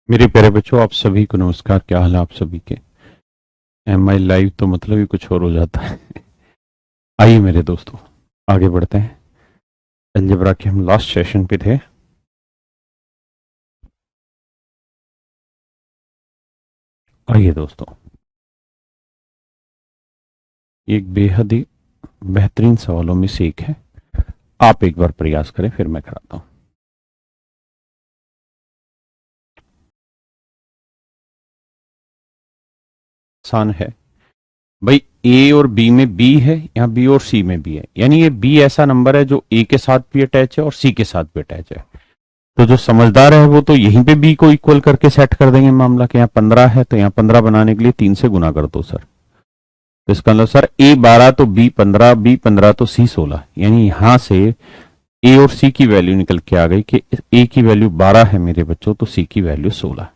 मेरे प्यारे बच्चों, आप सभी को नमस्कार। क्या हाल है आप सभी के? एम आई लाइव तो मतलब ही कुछ और हो जाता है। आइए मेरे दोस्तों, आगे बढ़ते हैं। अलजेब्रा के हम लास्ट सेशन पे थे। आइए दोस्तों, एक बेहद ही बेहतरीन सवालों में से एक है। आप एक बार प्रयास करें, फिर मैं कराता हूं। आसान है भाई। ए और बी में बी है, यहाँ बी और सी में बी है, यानी ये बी ऐसा नंबर है जो ए के साथ भी अटैच है और सी के साथ भी अटैच है। तो जो समझदार है वो तो यहीं पे बी को इक्वल करके सेट कर देंगे मामला कि यहाँ 15 है तो यहाँ 15 बनाने के लिए 3 से गुना कर दो सर। तो इसका मतलब सर ए 12 तो बी 15, बी 15 तो सी 16, यानी यहां से ए और सी की वैल्यू निकल के आ गई कि ए की वैल्यू 12 है मेरे बच्चों, तो सी की वैल्यू 16।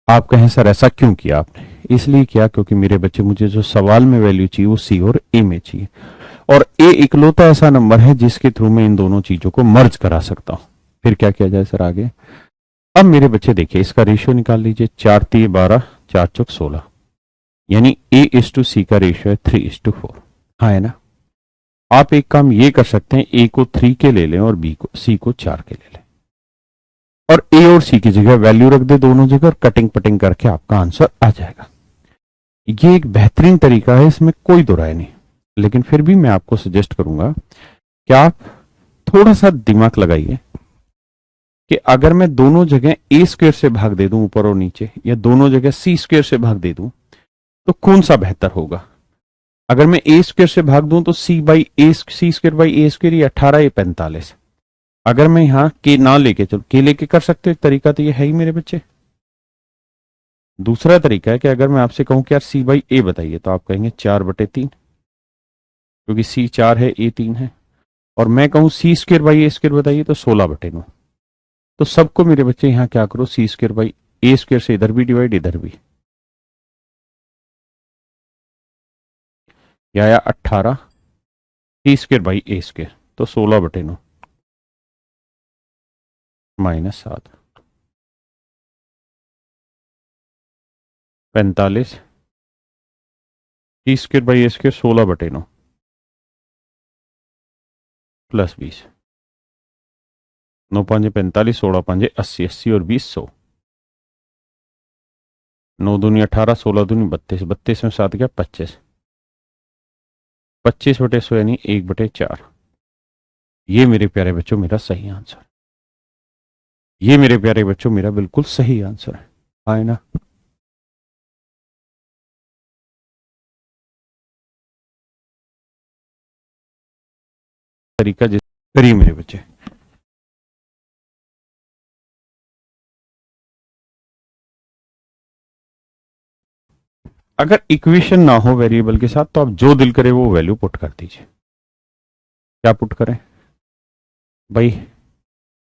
आप कहें सर ऐसा क्यों किया आपने? इसलिए किया क्योंकि मेरे बच्चे मुझे जो सवाल में वैल्यू चाहिए वो सी और ए में चाहिए, और ए इकलौता ऐसा नंबर है जिसके थ्रू मैं इन दोनों चीजों को मर्ज करा सकता हूं। फिर क्या किया जाए सर आगे? अब मेरे बच्चे देखिए, इसका रेशियो निकाल लीजिए। 4 3 12, 4 चौक 16, यानी ए इज टू सी का रेशियो है 3:4। हाँ है ना? आप एक काम ये कर सकते हैं, ए को 3 के ले लें और बी को सी को 4 के ले लें, और ए और सी की जगह वैल्यू रख दे दोनों जगह, और कटिंग पटिंग करके आपका आंसर आ जाएगा। ये एक बेहतरीन तरीका है, इसमें कोई दो राय नहीं। लेकिन फिर भी मैं आपको सजेस्ट करूंगा कि आप थोड़ा सा दिमाग लगाइए कि अगर मैं दोनों जगह ए स्क्वेयर से भाग दे दूं ऊपर और नीचे, या दोनों जगह सी स्क्वेयर से भाग दे दूं, तो कौन सा बेहतर होगा? अगर मैं ए स्क्वेयर से भाग दूं तो C square by A square, ये 18, ये 45। अगर मैं यहाँ के ना लेके चलो, के लेके कर सकते हो, एक तरीका तो ये है ही मेरे बच्चे। दूसरा तरीका है कि अगर मैं आपसे कहूं कि यार सी बाई ए बताइए, तो आप कहेंगे 4/3, क्योंकि सी 4 है, ए 3 है। और मैं कहूं C square by A square बताइए, तो 16/9। तो सबको मेरे बच्चे यहाँ क्या करो, C square by A square से इधर भी डिवाइड, इधर भी। या आया 18 C square by A square, तो 16/9 -7, 45 C square by A square 16/9 +20। 9×5 = 45, 16×5 = 80, 80 और 20 100। 9 दूनी 18, 16 दूनी 32, 32 में 7 गया 25, 25/100 यानी 1/4। ये मेरे प्यारे बच्चों मेरा सही आंसर। ये मेरे प्यारे बच्चों मेरा बिल्कुल सही आंसर है। आए ना? तरीका जिस करिए मेरे बच्चे। अगर इक्वेशन ना हो वेरिएबल के साथ, तो आप जो दिल करे वो वैल्यू पुट कर दीजिए। क्या पुट करें भाई?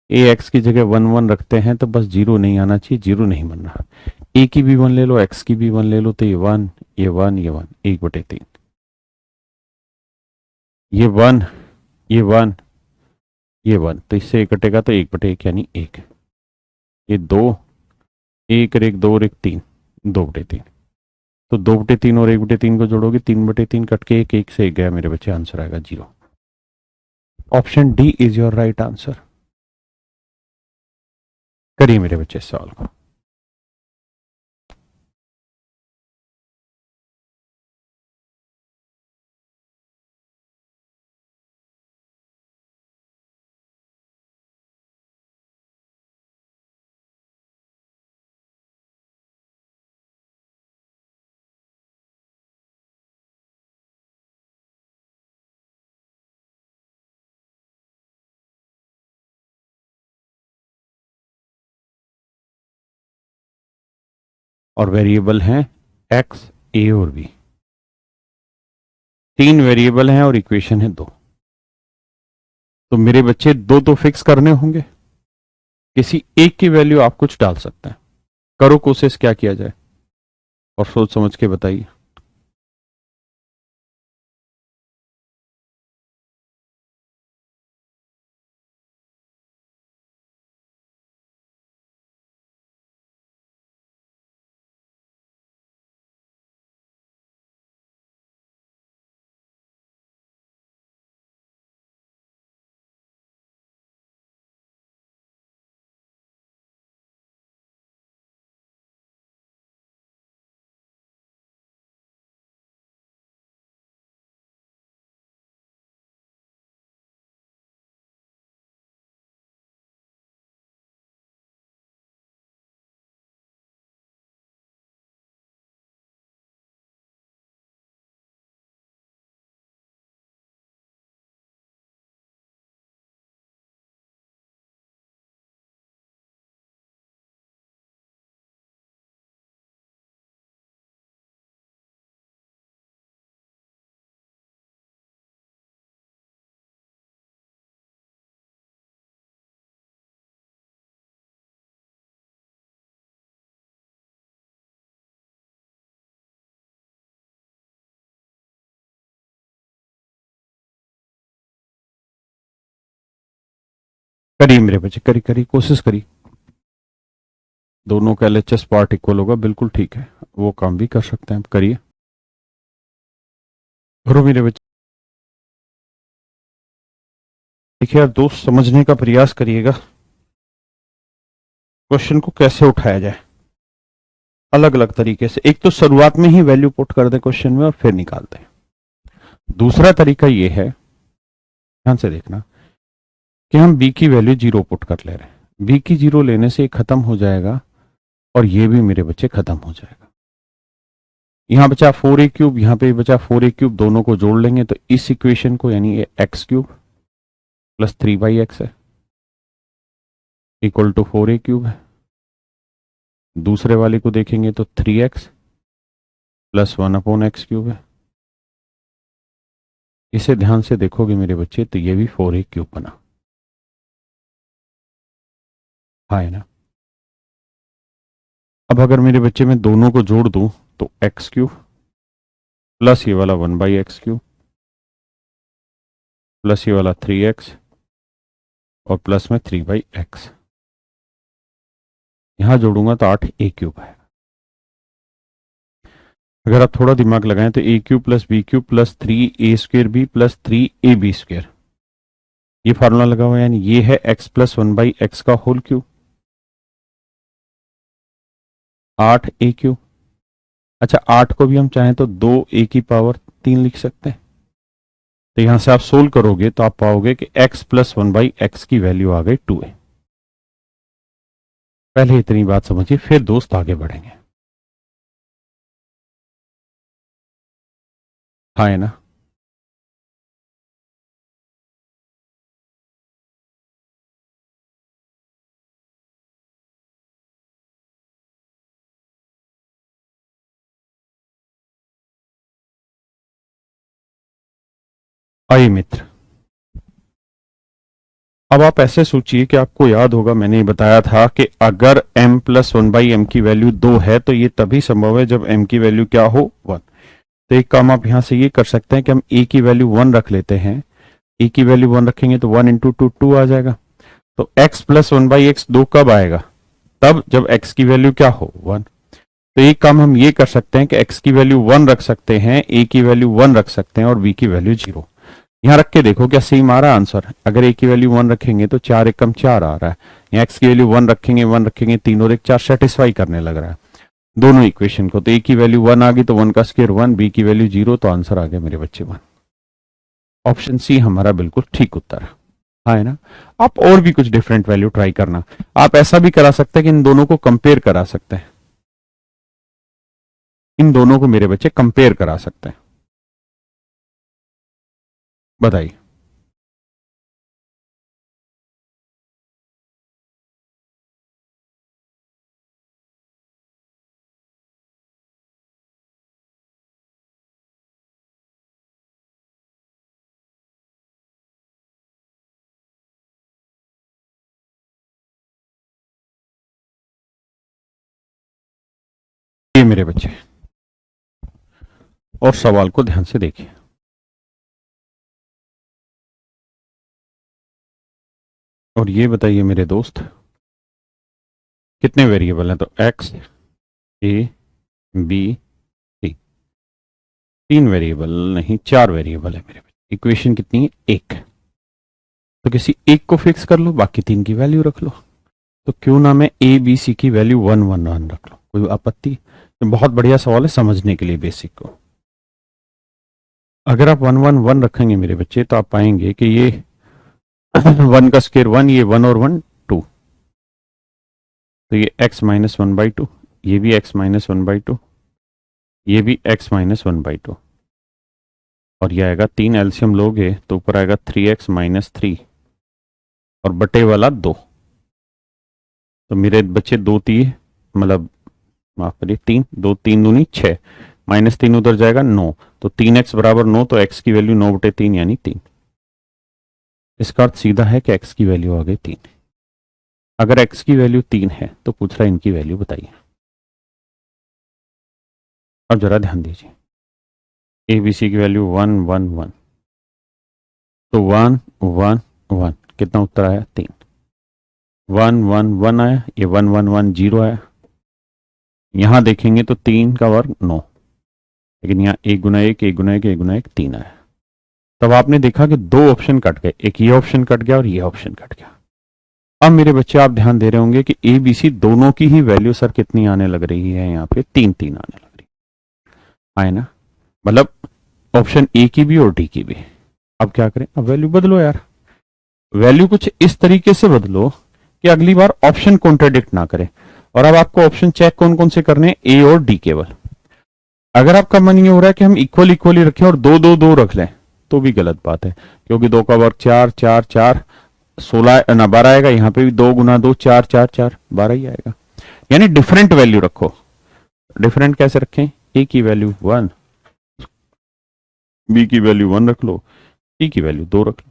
ए एक्स की जगह 1 1 रखते हैं तो बस जीरो नहीं आना चाहिए, जीरो नहीं बन रहा। ए की भी 1 ले लो, एक्स की भी 1 ले लो, तो ये 1, ये 1, ये 1, 1/3। ये 1, ये 1, ये 1, तो इससे एक कटेगा तो 1/1 यानी 1। ये 2, 1 और 1 2 और 1 3, 2/3। तो 2/3 और 1/3 को जोड़ोगे, 3/3 कट के 1, 1 से 1 गया मेरे बच्चे, आंसर आएगा 0। Option D is your right answer. करिए मेरे बच्चे इस सवाल को। और वेरिएबल हैं एक्स, ए और बी। 3 वेरिएबल हैं और इक्वेशन है 2। तो मेरे बच्चे दो तो फिक्स करने होंगे, किसी एक की वैल्यू आप कुछ डाल सकते हैं। करो कोशिश, क्या किया जाए, और सोच समझ के बताइए। करिए मेरे बच्चे, करिए करिए, कोशिश करिए। दोनों का एलएचएस पार्ट इक्वल होगा, बिल्कुल ठीक है, वो काम भी कर सकते हैं, करिए, करो मेरे बच्चे। देखिए आप दोस्त समझने का प्रयास करिएगा, क्वेश्चन को कैसे उठाया जाए अलग अलग तरीके से। एक तो शुरुआत में ही वैल्यू पुट कर दे क्वेश्चन में और फिर निकालते हैं। दूसरा तरीका ये है, ध्यान से देखना, कि हम बी की वैल्यू 0 पुट कर ले रहे हैं। बी की 0 लेने से खत्म हो जाएगा और ये भी मेरे बच्चे खत्म हो जाएगा। यहां बचा 4a³ यहां पे बचा 4a³, दोनों को जोड़ लेंगे तो इस इक्वेशन को, यानी ये x³ प्लस 3/x है इक्वल टू 4a³ है। दूसरे वाले को देखेंगे तो 3x प्लस 1/x³ है। इसे ध्यान से देखोगे मेरे बच्चे तो ये भी 4a³ बना, हाँ है ना। अब अगर मेरे बच्चे में दोनों को जोड़ दूं तो x³ प्लस ये वाला 1/x³ प्लस ये वाला 3x और प्लस में 3/x, यहां जोड़ूंगा तो 8a³ है। अगर आप थोड़ा दिमाग लगाएं तो a³ plus b³ plus 3a² plus 3ab², ये फार्मूला लगा हुआ है, यानी ये है x प्लस 1/x का होल क्यूब, 8a³। अच्छा 8 को भी हम चाहें तो 2a³ लिख सकते हैं। तो यहां से आप सोल्व करोगे तो आप पाओगे कि x प्लस 1/x की वैल्यू आ गई 2a। पहले इतनी बात समझिए, फिर दोस्त आगे बढ़ेंगे, हाँ है ना। आइए मित्र, अब आप ऐसे सोचिए कि आपको याद होगा मैंने ये बताया था कि अगर m प्लस 1/m की वैल्यू 2 है तो ये तभी संभव है जब m की वैल्यू क्या हो 1। तो एक काम आप यहां से ये कर सकते हैं कि हम a की वैल्यू 1 रख लेते हैं। a की वैल्यू 1 रखेंगे तो 1 इंटू 2 2 आ जाएगा। तो x प्लस 1/x 2 कब आएगा? तब जब x की वैल्यू क्या हो 1। तो एक काम हम ये कर सकते हैं कि x की वैल्यू 1 रख सकते हैं, a की वैल्यू 1 रख सकते हैं और b की वैल्यू 0। यहां रख के देखो क्या सेम आ रहा है आंसर। अगर a की वैल्यू 1 रखेंगे तो 4 एकम 4 आ रहा है, यहाँ x की वैल्यू 1 रखेंगे 1 रखेंगे 3 और 1 4 सेटिस्फाई करने लग रहा है दोनों इक्वेशन को। तो a की वैल्यू 1 आ गई तो 1 का स्क्वायर 1, b की वैल्यू 0, तो आंसर आ गया मेरे बच्चे 1। ऑप्शन सी हमारा बिल्कुल ठीक उत्तर है, हाँ है ना। आप और भी कुछ डिफरेंट वैल्यू ट्राई करना, आप ऐसा भी करा सकते हैं कि इन दोनों को कंपेयर करा सकते हैं, इन दोनों को मेरे बच्चे कंपेयर करा सकते हैं। बताइए। ये मेरे बच्चे, और सवाल को ध्यान से देखिए। और ये बताइए मेरे दोस्त, कितने वेरिएबल हैं? तो x, a, b, c, 3 variable नहीं 4 वेरिएबल है मेरे बच्चे। इक्वेशन कितनी है? 1। तो किसी एक को फिक्स कर लो, बाकी 3 की वैल्यू रख लो। तो क्यों ना मैं a b c की वैल्यू 1 1 1 रख लो, कोई आपत्ति? तो बहुत बढ़िया सवाल है समझने के लिए बेसिक को। अगर आप 1 1 1 रखेंगे मेरे बच्चे तो आप पाएंगे कि ये 1 का स्क्वायर 1, ये 1 और 1 2, तो ये x माइनस 1/2, ये भी x माइनस 1/2, ये भी x माइनस 1/2, और ये आएगा 3, एल्सियम लोगे तो ऊपर आएगा 3x माइनस 3 और बटे वाला 2। तो मेरे बच्चे 2 3 मतलब माफ करिए 3, 2 3 दूनी 6, माइनस 3 उधर जाएगा 9, तो 3x बराबर 9, तो x की वैल्यू 9/3 यानी 3। इसका अर्थ सीधा है कि x की वैल्यू आ गई 3। अगर x की वैल्यू 3 है तो पूछ रहा है इनकी वैल्यू बताइए। अब जरा ध्यान दीजिए, ए बी सी की वैल्यू 1 1 1, तो 1 1 1 कितना उत्तर आया? 3। 1 1 1 आया, ये 1 1 1 0 आया। यहां देखेंगे तो 3 का वर्ग 9, लेकिन यहाँ 1 गुना 1 1 गुना 1 1 गुना 1 3 आया। तब आपने देखा कि दो ऑप्शन कट गए, एक ये ऑप्शन कट गया और ये ऑप्शन कट गया। अब मेरे बच्चे आप ध्यान दे रहे होंगे कि ए बी सी दोनों की ही वैल्यू सर कितनी आने लग रही है, यहाँ पे 3 3 आने लग रही है, आए ना। मतलब ऑप्शन ए की भी और डी की भी। अब क्या करें, अब वैल्यू बदलो यार। वैल्यू कुछ इस तरीके से बदलो कि अगली बार ऑप्शन कॉन्ट्राडिक्ट ना करे। और अब आपको ऑप्शन चेक कौन कौन से करने हैं, ए और डी केवल। अगर आपका मन ये हो रहा है कि हम इक्वल इक्वली रखें और 2 2 2 रख लें, तो भी गलत बात है, क्योंकि 2 का वर्ग 4 4 4 16 ना 12 आएगा। यहां पे भी 2 गुना 2 4 4 4 12 ही आएगा। यानी डिफरेंट वैल्यू रखो। डिफरेंट कैसे रखें, ए की वैल्यू 1, बी की वैल्यू 1 रख लो, सी की वैल्यू 2 रख लो।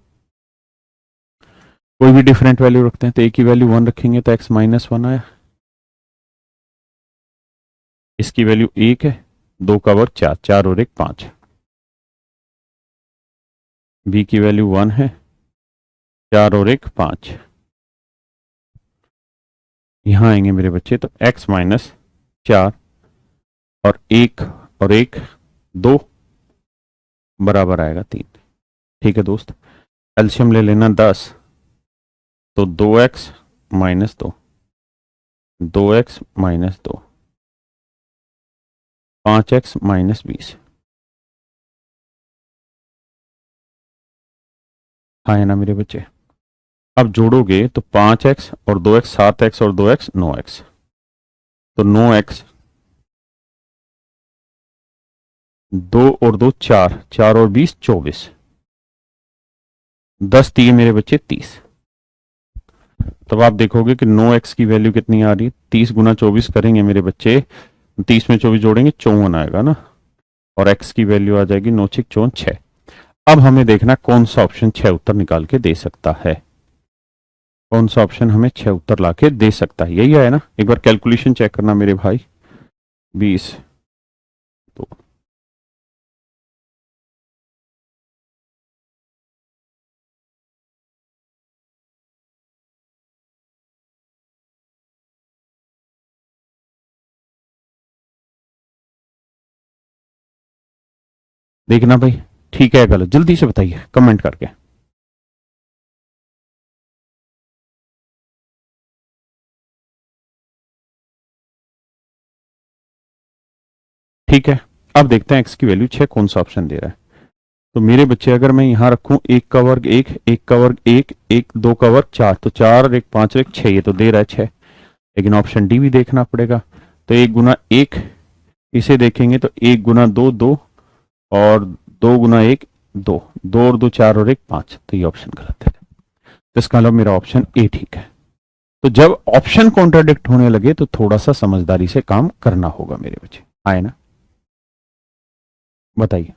कोई भी डिफरेंट वैल्यू रखते हैं तो ए की वैल्यू 1 रखेंगे तो x माइनस 1 आया, इसकी वैल्यू 1 है, 2 का वर्ग 4 4 और 1 5। बी की वैल्यू 1 है, 4 और 1 5। यहां आएंगे मेरे बच्चे तो x माइनस 4 और 1 और 1 2 बराबर आएगा 3। ठीक है दोस्त, एल्शियम ले लेना 10, तो 2x minus 2, 2x minus 2, 5x minus 20। हाँ है ना मेरे बच्चे। अब जोड़ोगे तो 5x और 2x 7x और 2x 9x, तो 9x, 2 और 2 4, 4 और 20 24, 10 दिए मेरे बच्चे 30। तब आप देखोगे कि 9x की वैल्यू कितनी आ रही है, 30 गुना 24 करेंगे मेरे बच्चे, 30 में 24 जोड़ेंगे 54 आएगा ना, और x की वैल्यू आ जाएगी 9 6 54 6। अब हमें देखना कौन सा ऑप्शन 6 उत्तर निकाल के दे सकता है, कौन सा ऑप्शन हमें 6 उत्तर ला के दे सकता है। यही है ना, एक बार कैलकुलेशन चेक करना मेरे भाई। 20 तो देखना भाई, ठीक है गलत जल्दी से बताइए कमेंट करके। ठीक है, अब देखते हैं x की वैल्यू 6 कौन सा ऑप्शन दे रहा है। तो मेरे बच्चे अगर मैं यहां रखूं 1 का वर्ग 1 1 का वर्ग 1 1 2 का वर्ग 4, तो 4 और 1 5 और 1 6, ये तो दे रहा है 6। लेकिन ऑप्शन डी भी देखना पड़ेगा, तो 1 गुना 1, इसे देखेंगे तो 1 गुना 2 2 और 2 गुना 1 2, 2 और 2 4 और 1 5, तो ये ऑप्शन गलत है। तो इसका मतलब मेरा ऑप्शन ए ठीक है। तो जब ऑप्शन कॉन्ट्राडिक्ट होने लगे तो थोड़ा सा समझदारी से काम करना होगा मेरे बच्चे, आए ना। बताइए,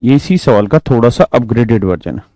ये इसी सवाल का थोड़ा सा अपग्रेडेड वर्जन है।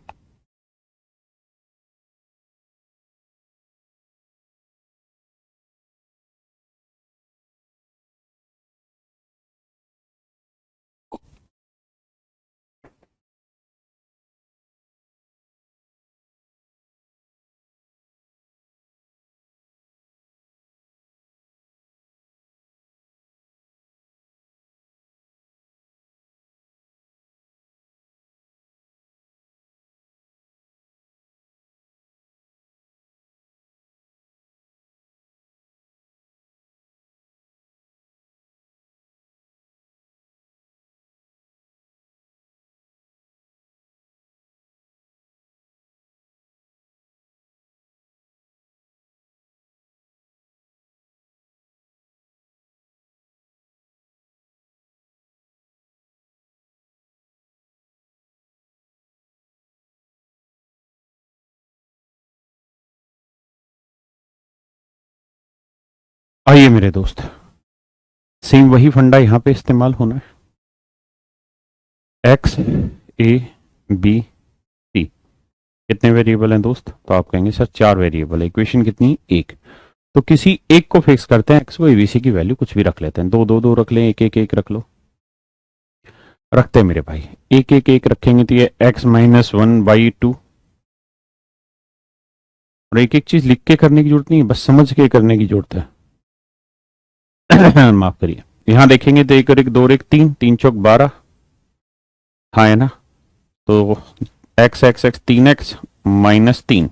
आइए मेरे दोस्त, सेम वही फंडा यहां पे इस्तेमाल होना है। एक्स ए बी सी कितने वेरिएबल हैं दोस्त, तो आप कहेंगे सर 4 वेरिएबल है, इक्वेशन कितनी, एक। तो किसी एक को फिक्स करते हैं, एक्स वो एबीसी की वैल्यू कुछ भी रख लेते हैं, 2 2 2 रख लें, 1 1 1 रख लो, रखते हैं मेरे भाई। 1 1 1 रखेंगे तो ये x माइनस 1 बाई 2, और एक एक चीज लिख के करने की जरूरत नहीं है, बस समझ के करने की जरूरत है। माफ करिए, यहां देखेंगे तो 1 और 1 2 और 1 3, 3 चौक 12, हाँ है ना। तो x x x 3x minus 3,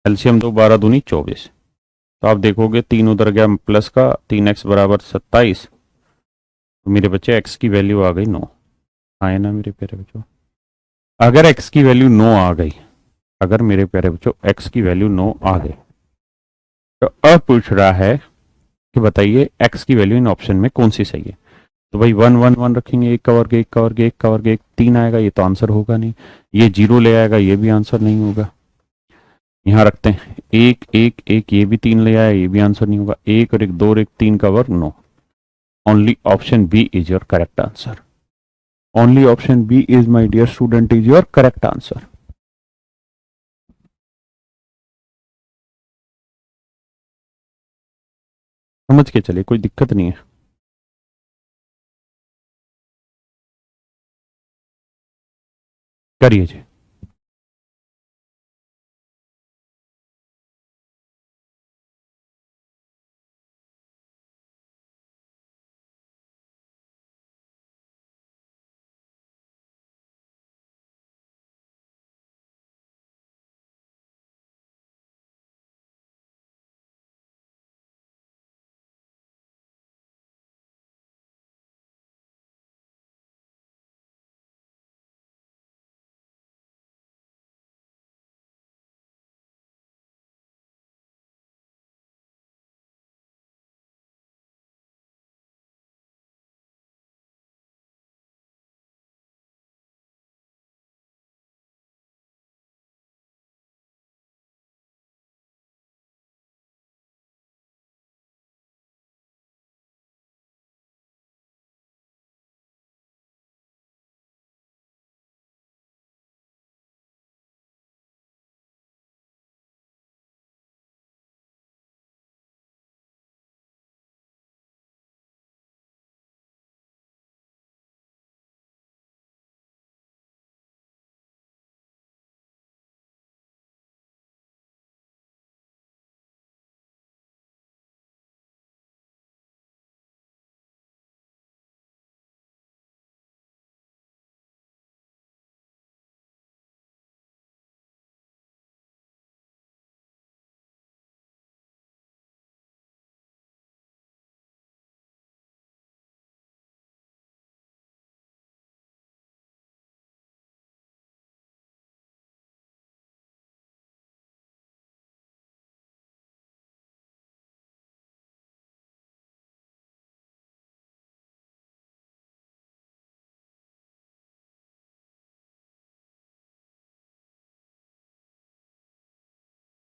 LCM 2 12 दूनी 24। तो आप देखोगे 3 उधर गया प्लस का, 3x बराबर 27। तो मेरे बच्चे x की वैल्यू आ गई 9, हाँ है ना मेरे प्यारे बच्चों। अगर x की वैल्यू 9 आ गई, अगर मेरे प्यारे बच्चों x की वैल्यू 9 आ गई, तो अब पूछ रहा है कि बताइए x की वैल्यू इन ऑप्शन में कौन सी सही है। तो भाई 1 1 1 रखेंगे, 1 का वर्ग 1 का वर्ग 1 का वर्ग 1 3 आएगा, ये तो आंसर होगा नहीं। ये 0 ले आएगा, ये भी आंसर नहीं होगा। यहां रखते हैं 1 1 1, ये भी 3 ले आया, ये भी आंसर नहीं होगा। 1 और 1 2 और 1 3 का वर्ग 9। Only option B is your correct answer. Only option B is my dear student is your correct answer. समझ के चलिए, कोई दिक्कत नहीं है। करिए जी।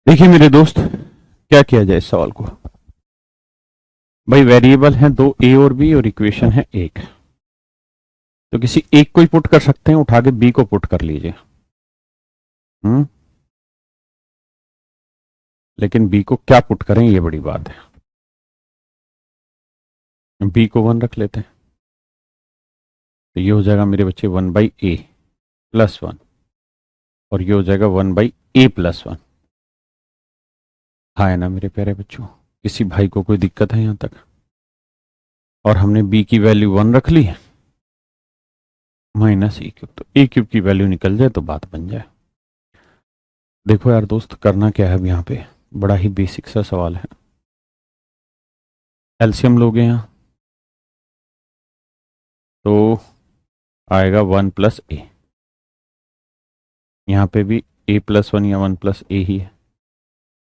देखिए मेरे दोस्त, क्या किया जाए इस सवाल को। भाई वेरिएबल हैं दो, ए और बी, और इक्वेशन है एक। तो किसी एक को ही पुट कर सकते हैं, उठा के बी को पुट कर लीजिए। लेकिन बी को क्या पुट करें, ये बड़ी बात है। बी को 1 रख लेते हैं, तो ये हो जाएगा मेरे बच्चे 1/a प्लस 1, और ये हो जाएगा 1/a प्लस 1। हाँ है ना मेरे प्यारे बच्चों, किसी भाई को कोई दिक्कत है यहां तक। और हमने b की वैल्यू 1 रख ली है, माइनस ए क्यूब, तो ए क्यूब की वैल्यू निकल जाए तो बात बन जाए। देखो यार दोस्त, करना क्या है अब यहाँ पे, बड़ा ही बेसिक सा सवाल है। एलसीएम लोगे यहाँ तो आएगा 1 प्लस ए, यहाँ पे भी a प्लस 1 या 1 प्लस ए ही है,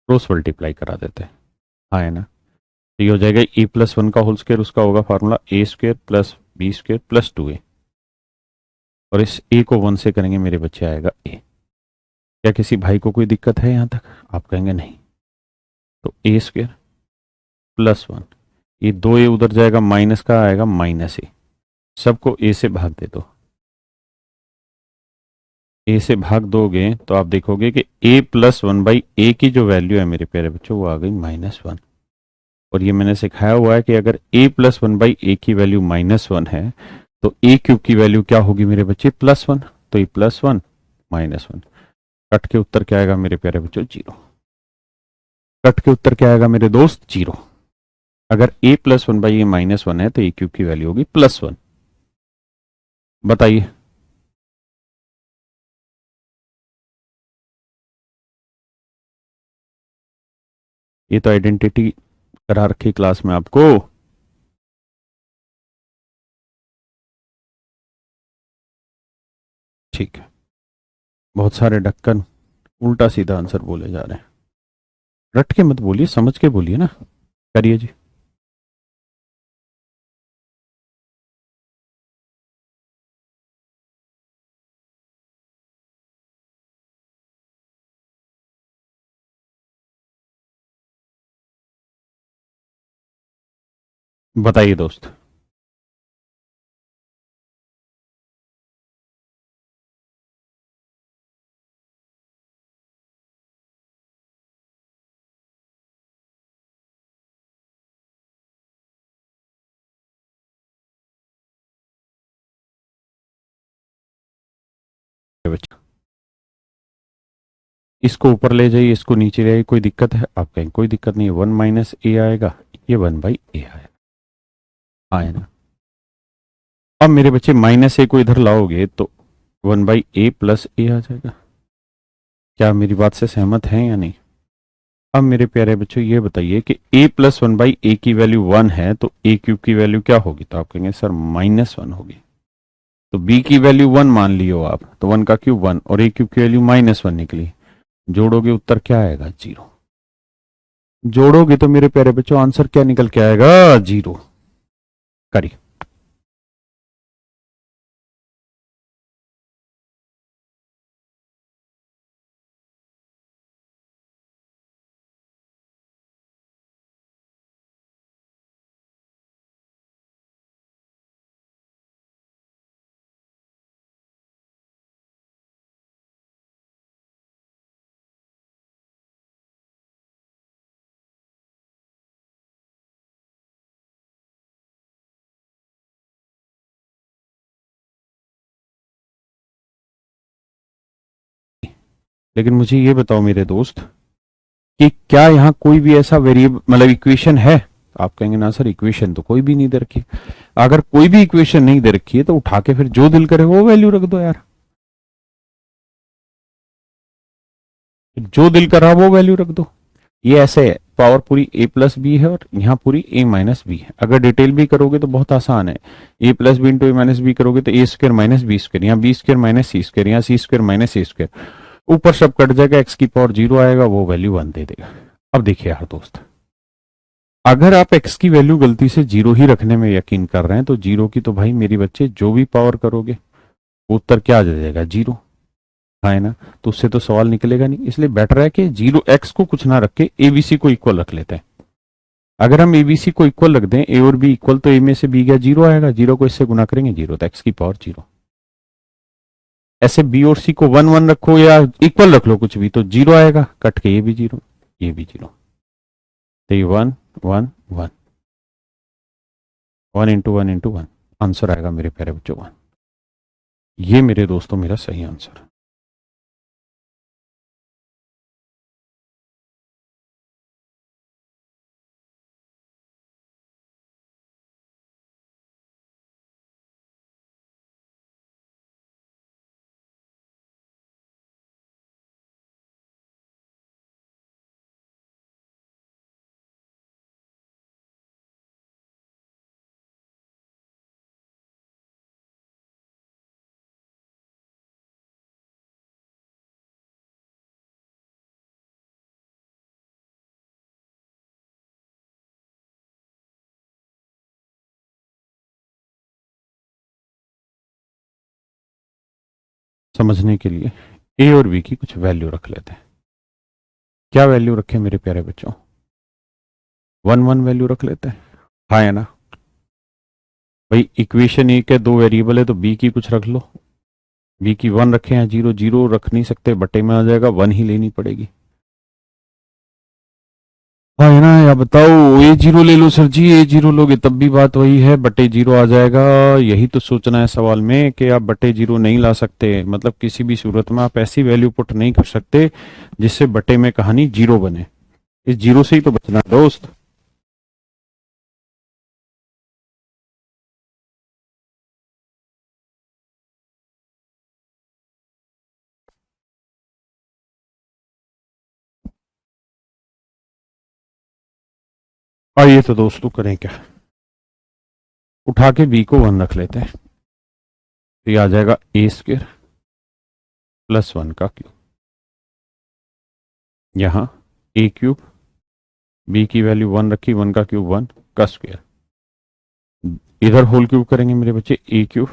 क्रॉस मल्टीप्लाई करा देते हैं। हाँ है ना, तो ये हो जाएगा a प्लस 1 का होल स्क्वायर, उसका होगा formula a square plus B square plus 2a, और इस a को 1 से करेंगे मेरे बच्चे आएगा a। क्या किसी भाई को कोई दिक्कत है यहाँ तक? आप कहेंगे नहीं। तो a स्क्वायर प्लस 1, ये 2a उधर जाएगा, माइनस का आएगा माइनस ए, सबको a से भाग दे दो। a से भाग दोगे तो आप देखोगे कि a प्लस 1/a की जो वैल्यू है मेरे प्यारे बच्चों, वो आ गई -1। और ये मैंने सिखाया हुआ है कि अगर a प्लस 1/a की वैल्यू -1 है, तो a क्यूब की वैल्यू क्या होगी मेरे बच्चे, +1। तो ये +1 -1 कट के उत्तर क्या आएगा मेरे प्यारे बच्चों, 0। कट के उत्तर क्या आएगा मेरे दोस्त? 0। अगर a plus one by A minus one है तो a क्यूब की वैल्यू होगी +1। बताइए। ये तो आइडेंटिटी करा रखी क्लास में आपको। ठीक है, बहुत सारे ढक्कन उल्टा सीधा आंसर बोले जा रहे हैं। रट के मत बोलिए, समझ के बोलिए ना। करिए जी। बताइए दोस्त। बच्चा, इसको ऊपर ले जाइए, इसको नीचे ले आइए, कोई दिक्कत है? आप कहें कोई दिक्कत नहीं है। 1 माइनस ए आएगा, ये 1/a आएगा। आए ना? अब मेरे बच्चे माइनस ए को इधर लाओगे तो 1/a प्लस ए आ जाएगा। क्या मेरी बात से सहमत हैं या नहीं? अब मेरे प्यारे बच्चों ये बताइए कि a प्लस 1/a की वैल्यू 1 है तो a क्यूब की वैल्यू क्या होगी? तो आप कहेंगे सर -1 होगी। तो b की वैल्यू 1 मान लियो आप, तो 1 का क्यूब 1 और a क्यूब की वैल्यू -1 निकली। जोड़ोगे उत्तर क्या आएगा? 0। जोड़ोगे तो मेरे प्यारे बच्चों आंसर क्या निकल के आएगा? 0। करिए। लेकिन मुझे ये बताओ मेरे दोस्त कि क्या यहाँ कोई भी ऐसा वेरिएबल मतलब इक्वेशन है? आप कहेंगे ना सर इक्वेशन तो कोई भी नहीं दे रखी। अगर कोई भी इक्वेशन नहीं दे रखी है तो उठा के फिर जो दिल करे वो वैल्यू रख दो यार। जो दिल करा वो वैल्यू रख दो। ये ऐसे है, पावर पूरी a प्लस बी है और यहाँ पूरी a माइनस बी है। अगर डिटेल भी करोगे तो बहुत आसान है। a plus B into A minus B करोगे तो a square minus B square, यहाँ B square minus C square, यहाँ C square minus A square, ऊपर सब कट जाएगा, x की पावर 0 आएगा, वो वैल्यू 1 दे देगा। अब देखिए यार दोस्त, अगर आप x की वैल्यू गलती से 0 ही रखने में यकीन कर रहे हैं तो 0 की तो भाई मेरी बच्चे जो भी पावर करोगे उत्तर क्या आ जाएगा? 0। हाँ है ना? तो उससे तो सवाल निकलेगा नहीं। इसलिए बेटर है कि 0 x को कुछ ना रख के एबीसी को इक्वल रख लेते हैं। अगर हम एबीसी को इक्वल रख दें, ए और बी इक्वल, तो ए में से बी गया 0 आएगा, 0 को इससे गुना करेंगे 0, तो x की पावर 0। ऐसे बी और सी को 1 1 रखो या इक्वल रख लो कुछ भी तो 0 आएगा, कट के ये भी 0, ये भी 0, तो ये 1 1 1, 1 इंटू 1 इंटू 1 आंसर आएगा मेरे प्यारे बच्चों 1। ये मेरे दोस्तों मेरा सही आंसर है। समझने के लिए ए और बी की कुछ वैल्यू रख लेते हैं। क्या वैल्यू रखें मेरे प्यारे बच्चों? 1 1 वैल्यू रख लेते हैं। हाँ है ना भाई? इक्वेशन ए के दो वेरिएबल है तो बी की कुछ रख लो। बी की 1 रखे हैं, 0 0 रख नहीं सकते, बटे में आ जाएगा, 1 ही लेनी पड़ेगी। हाँ है ना? या बताओ, ए 0 ले लो सर जी, ए 0 लोगे तब भी बात वही है, बटे 0 आ जाएगा। यही तो सोचना है सवाल में कि आप बटे 0 नहीं ला सकते, मतलब किसी भी सूरत में आप ऐसी वैल्यू पुट नहीं कर सकते जिससे बटे में कहानी 0 बने। इस जीरो से ही तो बचना है दोस्त। आइए तो दोस्तों करें क्या, उठा के बी को वन रख लेते हैं, तो ये आ जाएगा ए स्क्वेयर प्लस वन का क्यूब, यहां ए क्यूब, बी की वैल्यू वन रखी, वन का क्यूब वन का स्क्वायर, इधर होल क्यूब करेंगे मेरे बच्चे, A cube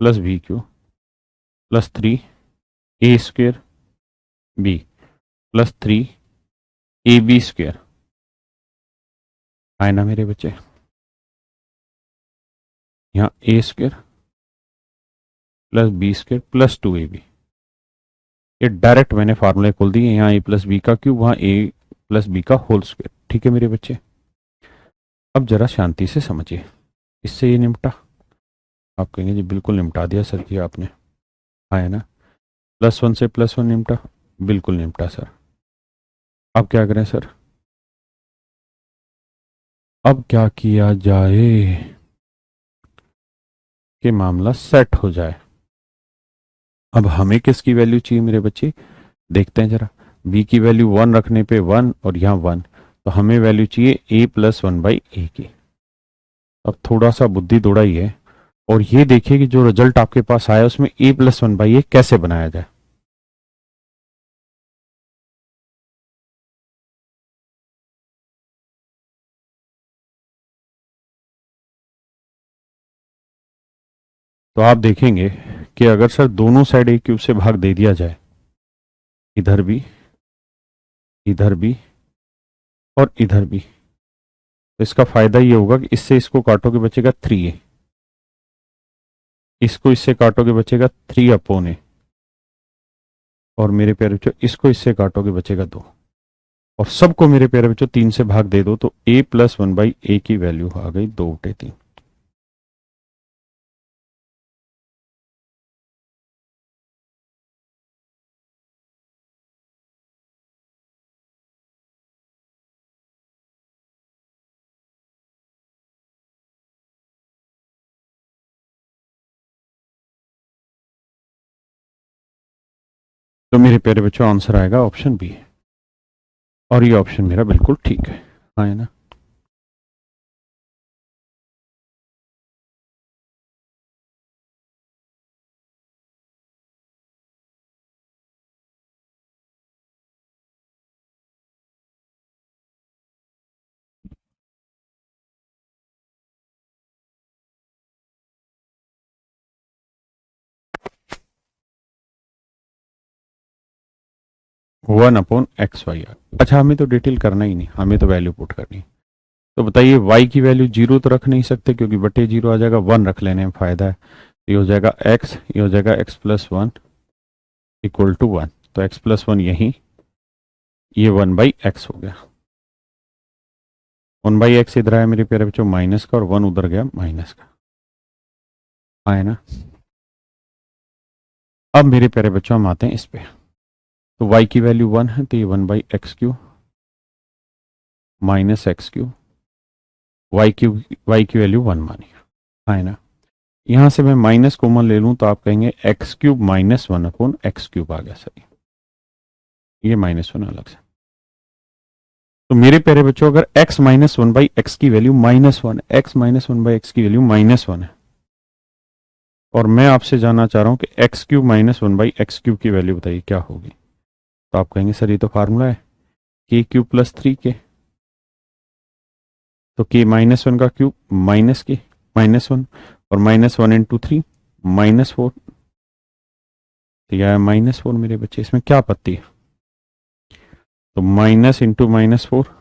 plus B cube plus three A square B plus three A B square, आए ना मेरे बच्चे, यहाँ A square plus B square plus two A B, ये डायरेक्ट मैंने फार्मूले खोल दिए, यहाँ ए प्लस बी का क्यूब, वहाँ ए प्लस बी का होल स्क्वायर। ठीक है मेरे बच्चे, अब जरा शांति से समझिए, इससे ये निपटा, आप कहेंगे जी बिल्कुल निपटा दिया सर जी आपने, आया ना, प्लस वन से प्लस वन निपटा, बिल्कुल निपटा सर। अब क्या करें सर, अब क्या किया जाए कि मामला सेट हो जाए। अब हमें किसकी वैल्यू चाहिए मेरे बच्चे, देखते हैं जरा, b की वैल्यू वन रखने पे वन और यहाँ वन, तो हमें वैल्यू चाहिए a प्लस वन बाई ए की। अब थोड़ा सा बुद्धि दौड़ाई है और ये देखिए कि जो रिजल्ट आपके पास आया उसमें a प्लस वन बाई ए कैसे बनाया जाए। तो आप देखेंगे कि अगर सर दोनों साइड ए क्यूब से भाग दे दिया जाए, इधर भी, इधर भी और इधर भी, तो इसका फायदा ये होगा कि इससे इसको काटोगे बचेगा थ्री ए, इसको इससे काटोगे बचेगा थ्री अपॉन ए, और मेरे प्यारे बच्चों इसको इससे काटोगे बचेगा दो, और सबको मेरे प्यारे बच्चों तीन से भाग दे दो, तो a प्लस वन बाई ए की वैल्यू आ गई दो बटे तीन। तो मेरे प्यारे बच्चों आंसर आएगा ऑप्शन बी, और ये ऑप्शन मेरा बिल्कुल ठीक है, हाँ है ना। One upon X Y R, अच्छा हमें तो डिटेल करना ही नहीं, हमें तो वैल्यू पुट करनी है। तो बताइए y की वैल्यू जीरो तो रख नहीं सकते क्योंकि बटे जीरो आ जाएगा, वन रख लेने में फायदा है, ये हो जाएगा x, ये हो जाएगा x plus one equal to one, तो x प्लस वन यही, ये वन बाई एक्स हो गया, वन बाई एक्स इधर आया मेरे प्यारे बच्चों माइनस का, और वन उधर गया माइनस का, आए ना। अब मेरे प्यारे बच्चों हम आते हैं इस पे, तो y की वैल्यू वन है, तो ये one by x Q minus x Q, y की वैल्यू वन मानी, है ना। यहां से मैं माइनस कॉमन ले लूं तो आप कहेंगे X cube minus one upon X cube आ गया सर, ये माइनस वन अलग से। तो मेरे प्यारे बच्चों अगर x minus one by X की value minus one, X minus one by X की वैल्यू माइनस वन है, और मैं आपसे जानना चाह रहा हूं कि X cube minus one by X cube की वैल्यू बताइए क्या होगी, तो आप कहेंगे सर ये तो फार्मूला है के क्यूब प्लस थ्री के, तो के माइनस वन का क्यूब माइनस के माइनस वन, और minus one into three minus four, तो यह माइनस फोर मेरे बच्चे, इसमें क्या आपत्ति है, तो minus into minus four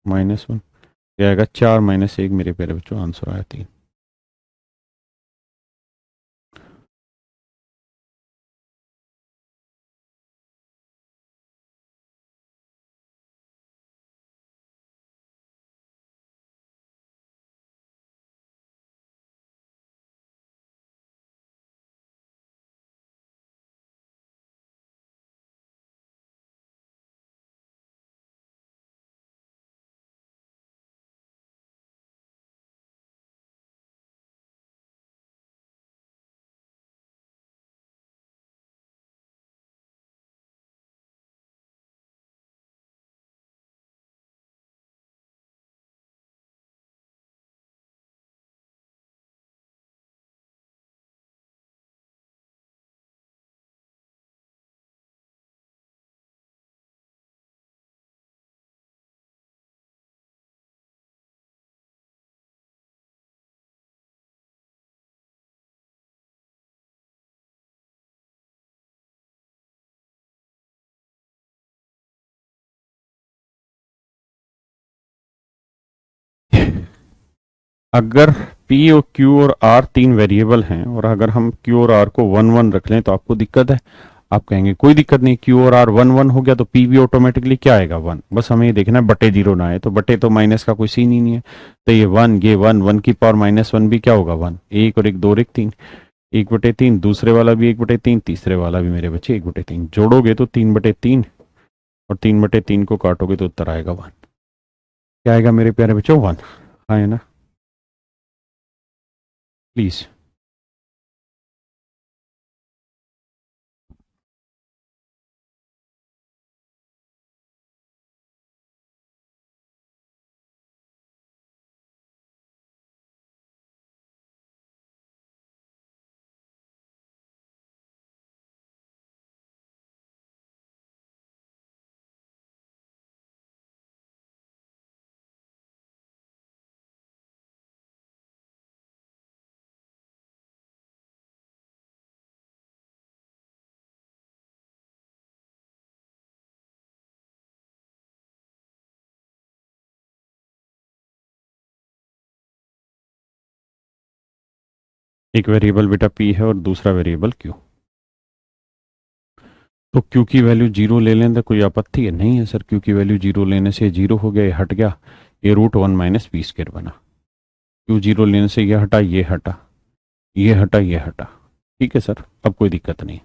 minus one, यह आएगा चार माइनस एक, मेरे प्यारे बच्चों आंसर आया तीन। अगर पी और क्यू और आर तीन वेरिएबल हैं और अगर हम क्यू और आर को वन वन रख लें तो आपको दिक्कत है। आप कहेंगे कोई दिक्कत नहीं, क्यू और आर वन वन हो गया तो पी भी ऑटोमेटिकली क्या आएगा वन, बस हमें ये देखना है बटे जीरो ना आए, तो बटे तो माइनस का कोई सीन ही नहीं है। तो ये वन वन की पावर माइनस वन भी क्या होगा वन, एक और एक दो और एक तीन, एक बटे तीन, दूसरे वाला भी एक बटे तीन, तीसरे वाला भी मेरे बच्चे एक बटे तीन, जोड़ोगे तो तीन बटे तीन और तीन बटे तीन को काटोगे तो उत्तर आएगा वन। क्या आएगा मेरे प्यारे बच्चों, वन। हाँ है ना, प्लीज। एक वेरिएबल बेटा पी है और दूसरा वेरिएबल क्यू, तो क्यू की वैल्यू जीरो ले लें तो कोई आपत्ति है? नहीं है सर, क्यू की वैल्यू जीरो लेने से जीरो हो गया, ये हट गया, ये root one minus P square बना। क्यू जीरो लेने से ये हटा, ये हटा, ये हटा, ये हटा। ठीक है सर, अब कोई दिक्कत नहीं।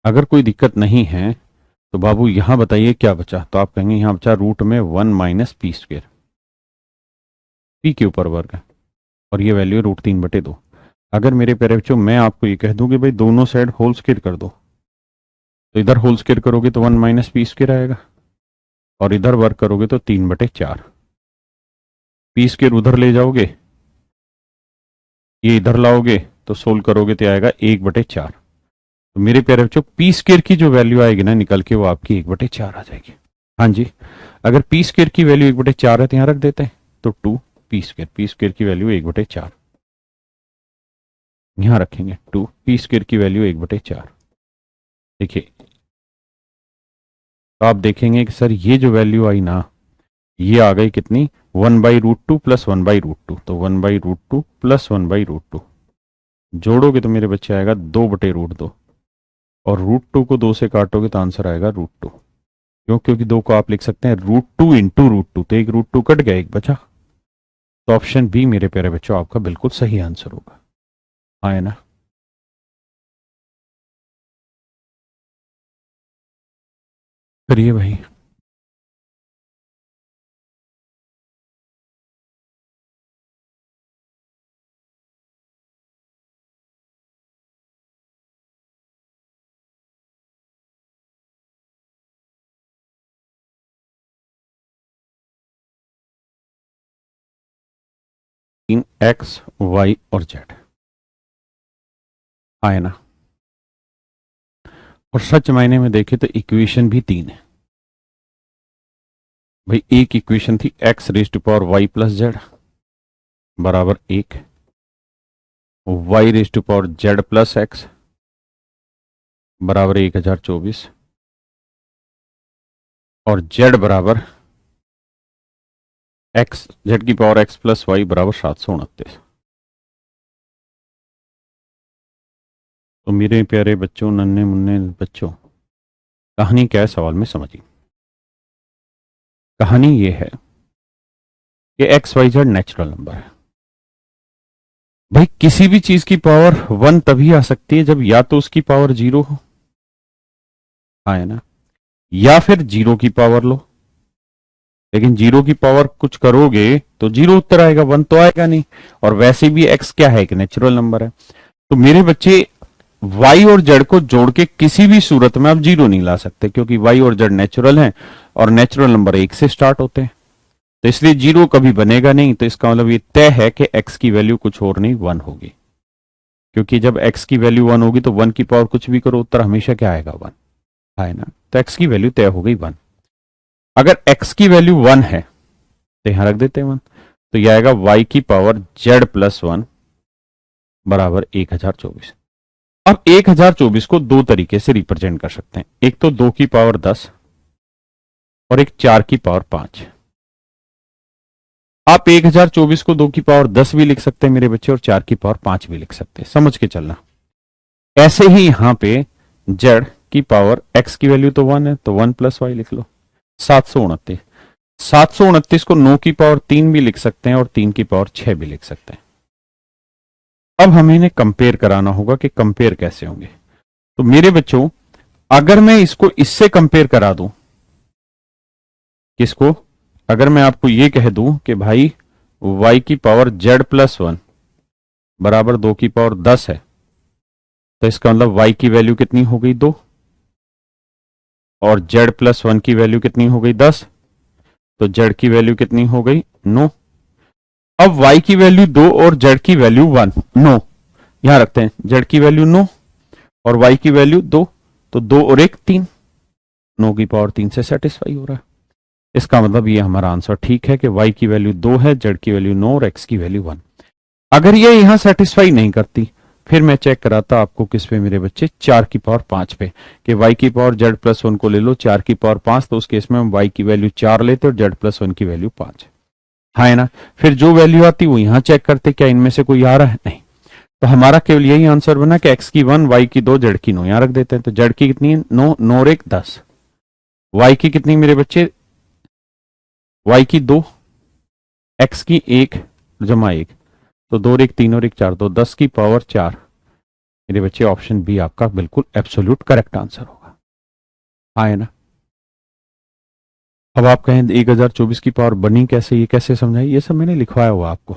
अगर कोई दिक्कत नहीं है तो बाबू यहां बताइए क्या बचा, तो आप कहेंगे यहां बचा रूट में one minus P square, P के ऊपर वर्ग है और ये वैल्यू रूट तीन बटे दो। अगर मेरे प्यारे बच्चों मैं आपको ये कह दूं कि भाई दोनों साइड होल स्क्वायर कर दो, तो इधर होल स्क्वायर करोगे तो वन माइनस पी स्क्वायर आएगा और इधर वर्क करोगे तो तीन बटे चार, पी स्क्वायर उधर ले जाओगे, ये इधर लाओगे तो सोल्व करोगे तो आएगा एक बटे चार। तो मेरे प्यारे बच्चों पी स्क्वायर की जो वैल्यू आएगी ना निकल के, वो आपकी एक बटे चार आ जाएगी। हाँ जी, अगर पी स्क्वायर की वैल्यू एक बटे चार है तो यहाँ रख देते हैं, तो two P square, P square की वैल्यू एक बटे चार, यहां रखेंगे टू पी स्क्वायर की वैल्यू एक बटे चार। देखिए, तो आप देखेंगे कि सर ये जो वैल्यू आई ना, ये आ गई कितनी, one by root two plus one by root two, तो one by root two plus one by root two जोड़ोगे तो मेरे बच्चे आएगा दो बटे रूट दो, और रूट टू को दो से काटोगे तो आंसर आएगा रूट टू। क्यों? क्योंकि दो को आप लिख सकते हैं root two into root two, तो एक रूट टू कट गया, एक बचा, तो ऑप्शन बी मेरे प्यारे बच्चों आपका बिल्कुल सही आंसर होगा। हाँ है ना, करिए भाई। तीन एक्स वाई और जेड, हाँ है ना, और सच मायने में देखे तो इक्वेशन भी तीन है भाई। एक इक्वेशन थी X raise to power Y plus Z बराबर एक, Y raise to power Z plus X बराबर 1024, और जेड बराबर एक्स, जेड की पावर एक्स प्लस वाई बराबर 729। तो मेरे प्यारे बच्चों, नन्हे मुन्ने बच्चों, कहानी क्या है सवाल में समझिए। कहानी ये है कि X Y Z natural number है भाई। किसी भी चीज की पावर वन तभी आ सकती है जब या तो उसकी पावर जीरो हो, हाँ है ना, या फिर जीरो की पावर लो। लेकिन जीरो की पावर कुछ करोगे तो जीरो उत्तर आएगा, वन तो आएगा नहीं। और वैसे भी एक्स क्या है, एक नेचुरल नंबर है। तो मेरे बच्चे वाई और जेड को जोड़ के किसी भी सूरत में आप जीरो नहीं ला सकते, क्योंकि वाई और जेड नेचुरल हैं और नेचुरल नंबर एक से स्टार्ट होते हैं, तो इसलिए जीरो कभी बनेगा नहीं। तो इसका मतलब ये तय है कि एक्स की वैल्यू कुछ और नहीं वन होगी, क्योंकि जब एक्स की वैल्यू वन होगी तो वन की पावर कुछ भी करो उत्तर हमेशा क्या आएगा, वन, है ना। तो एक्स की वैल्यू तय हो गई वन। अगर एक्स की वैल्यू वन है तो यहां रख देते हैं वन, तो यह आएगा वाई की पावर जेड प्लस वन बराबर 1024। अब 1024 को दो तरीके से रिप्रेजेंट कर सकते हैं, एक तो 2 की पावर 10 और एक 4 की पावर 5। आप 1024 को 2 की पावर 10 भी लिख सकते हैं मेरे बच्चे, और 4 की पावर 5 भी लिख सकते हैं, समझ के चलना। ऐसे ही यहां पे z की पावर x की वैल्यू तो 1 है, तो 1 प्लस वाई लिख लो। 729, 729 को 9 की पावर 3 भी लिख सकते हैं और 3 की पावर 6 भी लिख सकते हैं। अब हमें इन्हें कंपेयर कराना होगा कि कंपेयर कैसे होंगे। तो मेरे बच्चों, अगर मैं इसको इससे कंपेयर करा दूं, किसको, अगर मैं आपको ये कह दूं कि भाई y की पावर z प्लस 1 बराबर 2 की पावर 10 है, तो इसका मतलब y की वैल्यू कितनी हो गई 2, और z प्लस 1 की वैल्यू कितनी हो गई 10, तो z की वैल्यू कितनी हो गई 9। अब y की वैल्यू 2 और z की वैल्यू 1 9, यहां रखते हैं, z की वैल्यू 9 और y की वैल्यू 2, तो 2 और 1 3, 9 की पावर 3 से सेटिस्फाई हो रहा है। इसका मतलब ये हमारा आंसर ठीक है कि y की वैल्यू 2 है, z की वैल्यू 9 और x की वैल्यू 1। अगर ये यहां सेटिस्फाई नहीं करती, फिर मैं चेक कराता आपको किस पे मेरे बच्चे, 4 की पावर 5 पे, कि y की पावर z प्लस 1 को ले लो 4 की पावर 5, तो उस केस में हम y की वैल्यू 4 लेते और z प्लस 1 की वैल्यू 5 हाँ है ना। फिर जो वैल्यू आती वो यहां चेक करते, क्या इनमें से कोई आ रहा है, नहीं। तो हमारा केवल यही आंसर बना कि x की 1, y की 2, z की 9, यहां रख देते हैं। तो z की कितनी है 9, 9 और 1 10, y की कितनी मेरे बच्चे, y की 2, x की 1 जमा 1, तो 2 और 1 3 और 1 4, तो 10 की पावर 4 मेरे बच्चे, ऑप्शन बी आपका बिल्कुल एब्सोल्यूट करेक्ट आंसर होगा। हाँ है ना। अब आप कहें 1024 की पावर बनी कैसे, ये कैसे समझाई, ये सब मैंने लिखवाया हुआ आपको।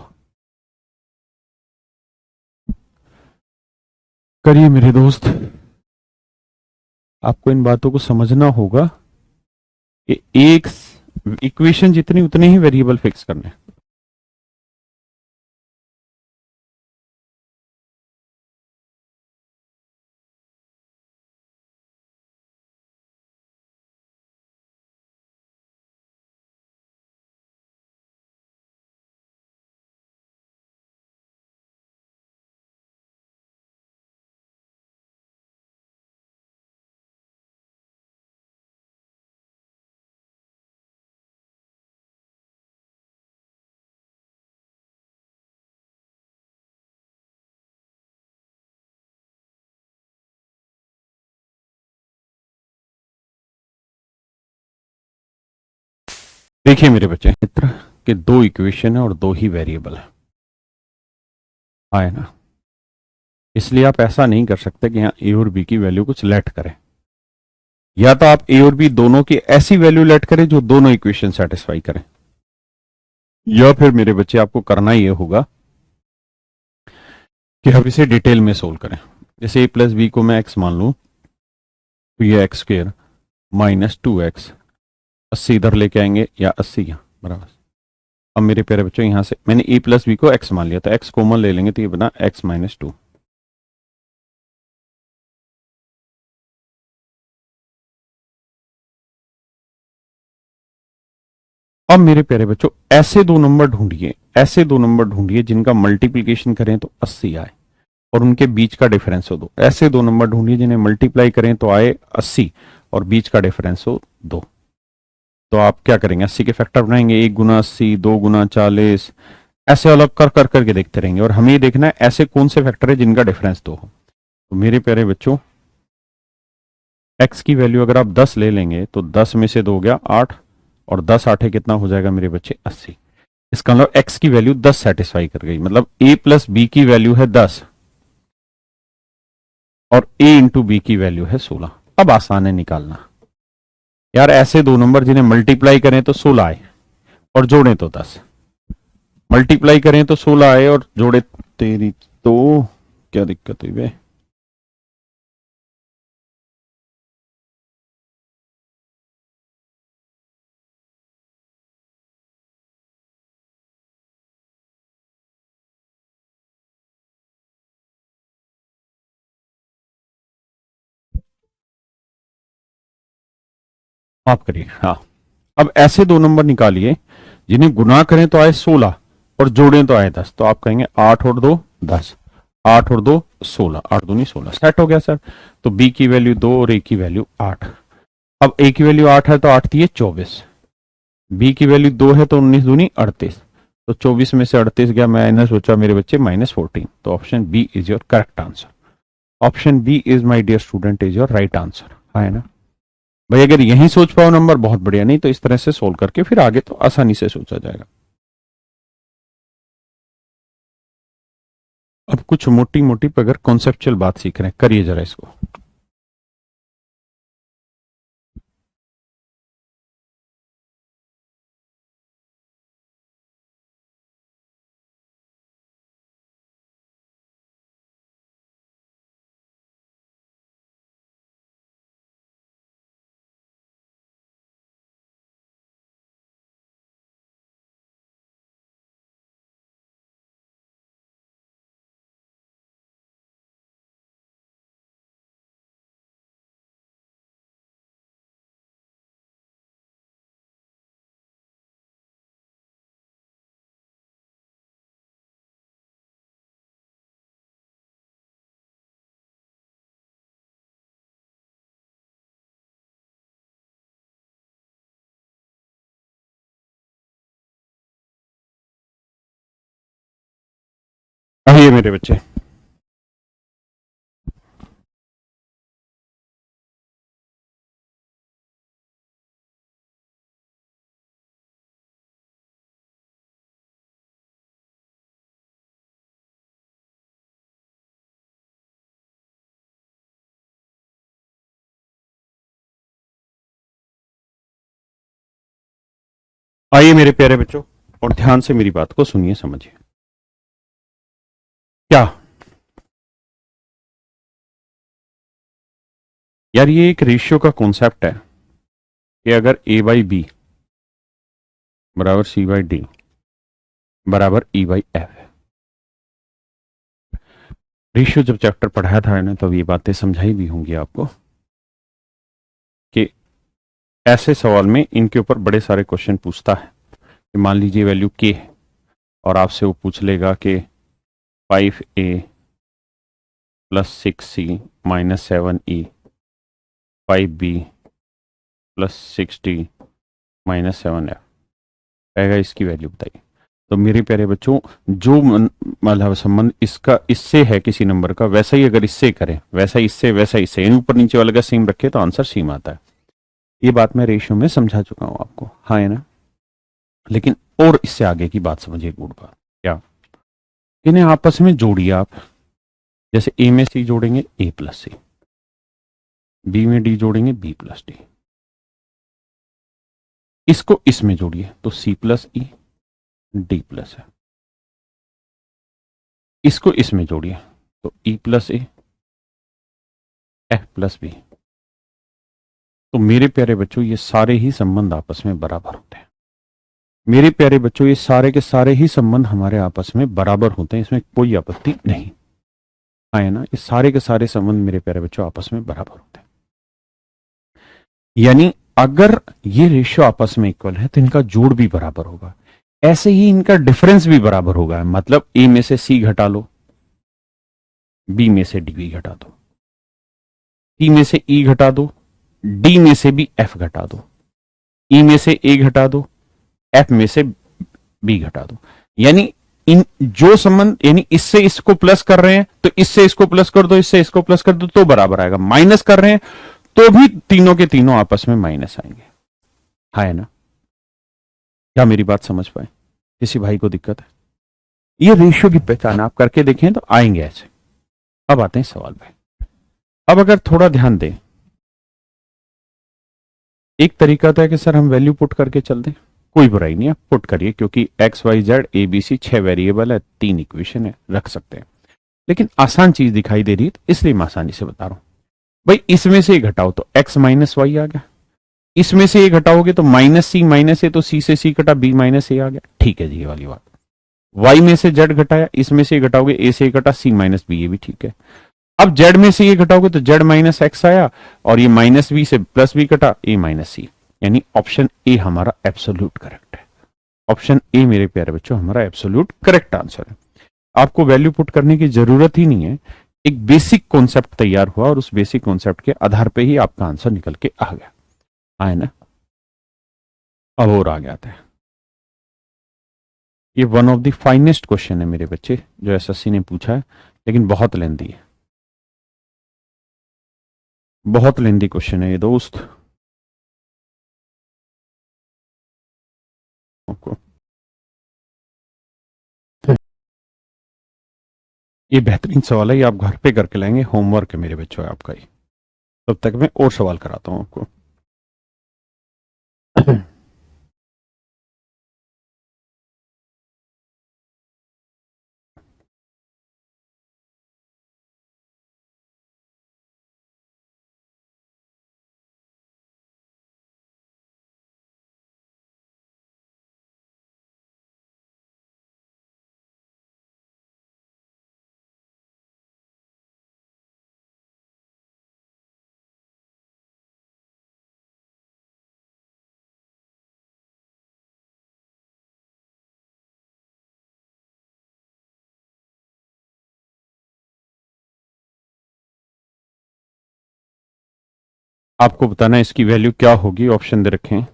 करिए मेरे दोस्त, आपको इन बातों को समझना होगा कि एक इक्वेशन जितनी उतने ही वेरिएबल फिक्स करने। देखिए मेरे बच्चे मित्र कि दो इक्वेशन है और दो ही वेरिएबल है, है ना। इसलिए आप ऐसा नहीं कर सकते कि यहाँ ए और बी की वैल्यू कुछ लेट करें, या तो आप ए और बी दोनों की ऐसी वैल्यू लेट करें जो दोनों इक्वेशन सेटिस्फाई करें, या फिर मेरे बच्चे आपको करना ये होगा कि हम इसे डिटेल में सोल्व करें। जैसे ए प्लस बी को मैं एक्स मान लूं, तो ये एक्स स्क्वेयर माइनस 2x, 80 इधर लेके आएंगे या 80 यहाँ बराबर। अब मेरे प्यारे बच्चों यहां से मैंने ए प्लस बी को x मान लिया, तो x कॉमन ले लेंगे तो ये बना x माइनस 2। अब मेरे प्यारे बच्चों ऐसे दो नंबर ढूंढिए, ऐसे दो नंबर ढूंढिए जिनका मल्टीप्लीकेशन करें तो 80 आए और उनके बीच का डिफरेंस हो 2। ऐसे दो नंबर ढूंढिए जिन्हें मल्टीप्लाई करें तो आए 80 और बीच का डिफरेंस हो 2। तो आप क्या करेंगे, 80 के फैक्टर बनाएंगे, 1 गुना 80, 2 गुना 40, ऐसे अलग कर कर करके देखते रहेंगे, और हमें ये देखना है ऐसे कौन से फैक्टर है जिनका डिफरेंस 2 हो। तो मेरे प्यारे बच्चों x की वैल्यू अगर आप 10 ले लेंगे तो 10 में से 2 हो गया 8, और 10 8 कितना हो जाएगा मेरे बच्चे 80। इसका मतलब x की वैल्यू 10 सेटिस्फाई कर गई, मतलब a प्लस बी की वैल्यू है 10 और a इंटू बी की वैल्यू है 16। अब आसान है निकालना यार, ऐसे दो नंबर जिन्हें मल्टीप्लाई करें तो 16 आए और जोड़ें तो 10, मल्टीप्लाई करें तो 16 आए और जोड़े तेरी, तो क्या दिक्कत हुई बे। माफ करिए, हाँ। अब ऐसे दो नंबर निकालिए जिन्हें गुना करें तो आए 16 और जोड़ें तो आए 10, तो आप कहेंगे 8 और 2 10, 8 और 2 16, 8 दूनी 16, सेट हो गया सर। तो बी की वैल्यू 2 और ए की वैल्यू 8। अब ए की वैल्यू 8 है तो 8 दिए 24, बी की वैल्यू 2 है तो 19 दूनी 38, तो 24 में से 38 गया, मैंने सोचा मेरे बच्चे -14, तो option B is your correct answer. Option B is my dear student is your right answer, है ना भाई। अगर यही सोच पाओ नंबर बहुत बढ़िया, नहीं तो इस तरह से सोल्व करके फिर आगे तो आसानी से सोचा जाएगा। अब कुछ मोटी मोटी अगर कॉन्सेप्चुअल बात सीख रहे हैं, करिए जरा इसको। आइए मेरे बच्चे, आइए मेरे प्यारे बच्चों, और ध्यान से मेरी बात को सुनिए, समझिए। क्या यार, ये एक रेशियो का कॉन्सेप्ट है कि अगर a बाई बी बराबर c बाई डी बराबर e बाई एफ है। रेशियो जब चैप्टर पढ़ाया था ना, तब ये बातें समझाई भी होंगी आपको कि ऐसे सवाल में इनके ऊपर बड़े सारे क्वेश्चन पूछता है कि मान लीजिए वैल्यू k है और आपसे वो पूछ लेगा कि 5a plus 6c minus 7e 5b plus 6d minus 7f आएगा, इसकी वैल्यू बताइए। तो मेरे प्यारे बच्चों, जो मतलब संबंध इसका इससे है किसी नंबर का, वैसा ही अगर इससे करें, वैसा इससे, वैसा इससे, यानी ऊपर नीचे वाले का सेम रखे तो आंसर सेम आता है। ये बात मैं रेशियो में समझा चुका हूं आपको, हाँ है ना। लेकिन और इससे आगे की बात समझिए, गुड बात क्या, इन्हें आपस में जोड़िए आप। जैसे ए में सी जोड़ेंगे ए प्लस सी, बी में डी जोड़ेंगे बी प्लस डी, इसको इसमें जोड़िए तो C plus E D plus है, इसको इसमें जोड़िए तो E plus A F plus B. तो मेरे प्यारे बच्चों, ये सारे ही संबंध आपस में बराबर होते हैं। मेरे प्यारे बच्चों, ये सारे के सारे ही संबंध हमारे आपस में बराबर होते हैं, इसमें कोई आपत्ति नहीं है ना। ये सारे के सारे संबंध मेरे प्यारे बच्चों आपस में बराबर होते हैं। यानी अगर ये रेशियो आपस में इक्वल है तो इनका जोड़ भी बराबर होगा, ऐसे ही इनका डिफरेंस भी बराबर होगा। मतलब ए में से सी घटा लो, बी में से डी भी घटा दो, सी में से ई घटा दो, डी में से भी एफ घटा दो, ई में से ए घटा दो, एफ में से बी घटा दो। यानी इन जो संबंध, यानी इससे इसको प्लस कर रहे हैं तो इससे इसको प्लस कर दो, इससे इसको प्लस कर दो तो बराबर आएगा। माइनस कर रहे हैं तो भी तीनों के तीनों आपस में माइनस आएंगे, है ना। क्या मेरी बात समझ पाए? किसी भाई को दिक्कत है? ये रेशियो की पहचान आप करके देखें तो आएंगे ऐसे। अब आते हैं सवाल पे। अब अगर थोड़ा ध्यान दें, एक तरीका था कि सर हम वैल्यू पुट करके चल दें, कोई बुराई नहीं है, पुट करिए, क्योंकि X Y Z A B C 6 variable है, 3 इक्वेशन है, रख सकते हैं। लेकिन आसान चीज दिखाई दे रही है तो इसलिए मैं आसानी से बता रहा हूं। भाई इसमें से घटाओ तो x माइनस वाई आ गया, इसमें से ये घटाओगे तो माइनस सी माइनस ए, तो सी से सी कटा बी माइनस ए आ गया। ठीक है जी, ये वाली बात। y में से z घटाया, इसमें से घटाओगे ए से घटा सी माइनस बी, ये भी ठीक है। अब z में से ये घटाओगे तो z माइनस एक्स आया, और ये माइनस बी से प्लस बी कटा ए माइनस सी। यानी ऑप्शन ए हमारा एब्सोल्यूट करेक्ट है। ऑप्शन ए मेरे प्यारे बच्चों हमारा एब्सोल्यूट करेक्ट आंसर है। आपको वैल्यू पुट करने की जरूरत ही नहीं है, एक बेसिक कॉन्सेप्ट तैयार हुआ और उस बेसिक कॉन्सेप्ट के आधार पे ही आपका आंसर निकल के आ गया, है ना। अब और आ गया था, ये one of the finest question है मेरे बच्चे जो एसएससी ने पूछा है, लेकिन बहुत लेंदी है, बहुत लेंदी क्वेश्चन है ये दोस्त। ये बेहतरीन सवाल है, ये आप घर पे करके लाएंगे, होमवर्क है मेरे बच्चों आपका ही। तब तक मैं और सवाल कराता हूं आपको। आपको बताना है इसकी वैल्यू क्या होगी, ऑप्शन दे रखे हैं।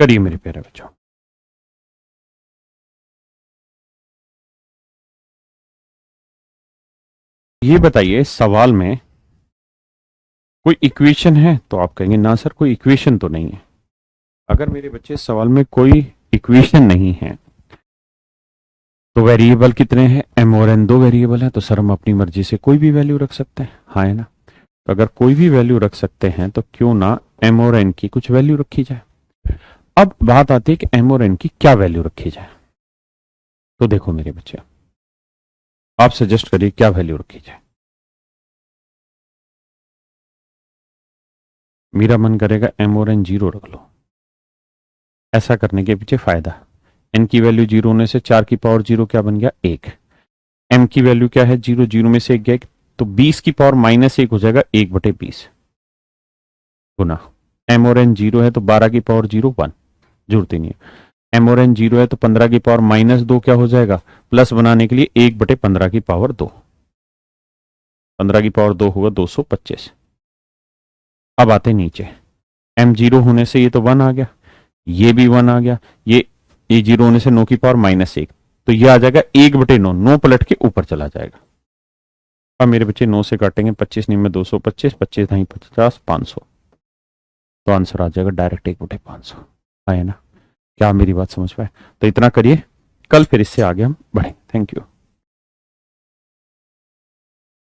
करिए मेरे प्यारे बच्चों। ये बताइए सवाल में कोई इक्वेशन है, तो आप कहेंगे ना सर कोई इक्वेशन तो नहीं है। अगर मेरे बच्चे सवाल में कोई इक्वेशन नहीं है तो वेरिएबल कितने हैं, m और n दो वेरिएबल हैं, तो सर हम अपनी मर्जी से कोई भी वैल्यू रख सकते हैं, हाँ है ना। तो अगर कोई भी वैल्यू रख सकते हैं तो क्यों ना m और n की कुछ वैल्यू रखी जाए। अब बात आती है कि m और n की क्या वैल्यू रखी जाए। तो देखो मेरे बच्चे, आप सजेस्ट करिए क्या वैल्यू रखी जाए। मेरा मन करेगा m और n 0 रख लो। ऐसा करने के पीछे फायदा, n की वैल्यू 0 होने से 4 की पावर 0 क्या बन गया 1। m की वैल्यू क्या है 0, 0 में से 1 गया, तो 20 की पावर -1 हो जाएगा 1/20 गुना m और n 0 है तो 12 की पावर 0 1, जरूरत ही नहीं है। m और n 0 है तो 15 की पावर -2 क्या हो जाएगा, प्लस बनाने के लिए 1/15 की पावर 2, 15 की पावर 2 होगा 225। अब आते नीचे, m 0 होने से ये तो 1 आ गया, ये भी 1 आ गया, ये 0 होने से 9 की पावर -1, तो ये आ जाएगा 1/9, 9 पलट के ऊपर चला जाएगा। अब मेरे बच्चे 9 से काटेंगे, 25 9 में 225, 25 नहीं 50, 500, तो आंसर आ जाएगा डायरेक्ट 1/500, है ना। क्या मेरी बात समझ पाए? तो इतना करिए, कल फिर इससे आगे हम बढ़ेंगे। Thank you.